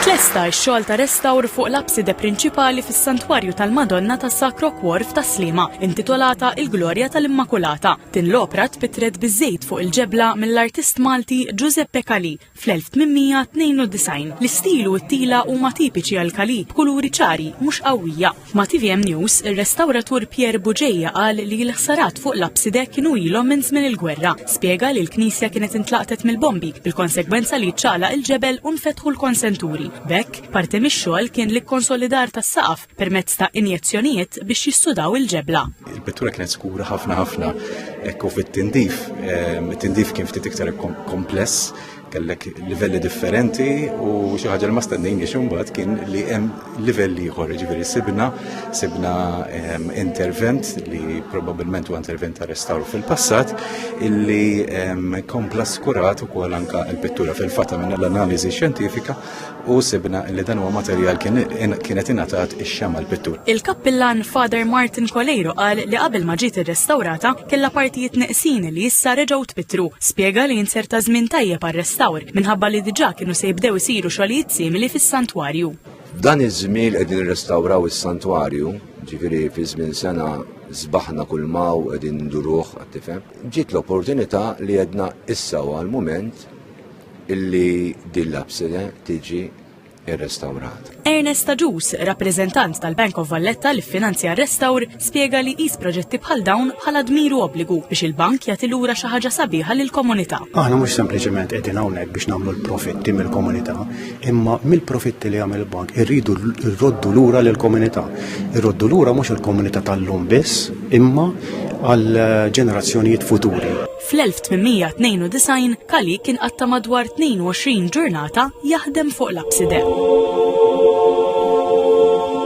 Tlesta x-xogħol ta' restawr fuq l-abside prinċipali fis-Santwarju tal-Madonna tas-Sacro Cuore f'ta' Sliema, intitolata Il-Glorja tal-Immakulata. Din l-opra tpitret biż-żejt fuq il-ġebla mill-artist Malti Giuseppe Calì fl-1892. L-istilu u t-tila huma tipiċi għal Calì b'kuluri ċari mhux qawwija. Ma' TVM News, ir-restawratur Pierre Buġejja qal li l-ħsarat fuq l-abside kienu ilhom minn żmien il-gwerra. Spjega li l-Knisja kienet intlaqtet mill-bombi bil-konsegwenza li ċċala il-ġebel u nfetħu l-konsenturi. Bekk, parti mix-xogħol kien li konsolidar tas-saqaf permezz ta' injezzjonijiet biex jistudaw il-ġebla. Il-pittura kienet skura ħafna ekku fit-tindif. It-tindif kien ftit iktar kompless, kellek livelli differenti u xi ħaġa li ma stennejniex imbagħad kien li hemm livelli ieħor, ġifieri sibna intervent li probabbilment huwa intervent ta' restawru fil-passat illi kompla skurat ukoll anke l-pittura fil-fatt minna l-analiżi xjentifika u sibna li dan huwa materjal kienet ingħatat ix-xama l-pittura. Il-kappillan Father Martin Koleiro qal li qabel ma ġiet irrestawrata kellha partijiet neqsin li issa reġgħu tpittru. Spjega li jinserta żmien tajjeb għar-restawr minħabba li diġà kienu se jibdew isiru xogħlijiet simili fis-santwarju. F'dan iż-żmien qegħdin nirrestawraw is-santwarju, ġifieri fi żmien sena sbaħna kull maw qegħdin nduruh tifhem. Ġiet l-opportunità li għedna issa għall-mument illi din l-abside tiġi irrestawrat. Ernest Taġus, rappreżentant tal-Bank of Valletta li ffinanzja r-restawr, spjega li qis proġetti bħal dawn bħala dmiru obbligu biex il-bank jagħti lura xi ħaġa sabiħa lill-komunità. Aħna mhux sempliċement qegħdin hawnhekk biex nagħmlu l-profitti mill-komunità, imma mill-profitti li jagħmel il-bank irridu rroddu lura lill-komunità. Irroddu lura mhux il-komunità tal-lum biss, imma għal ġenerazzjonijiet futuri. Fl-1892 Calì kien qatta madwar 22 ġurnata jaħdem fuq l-abside.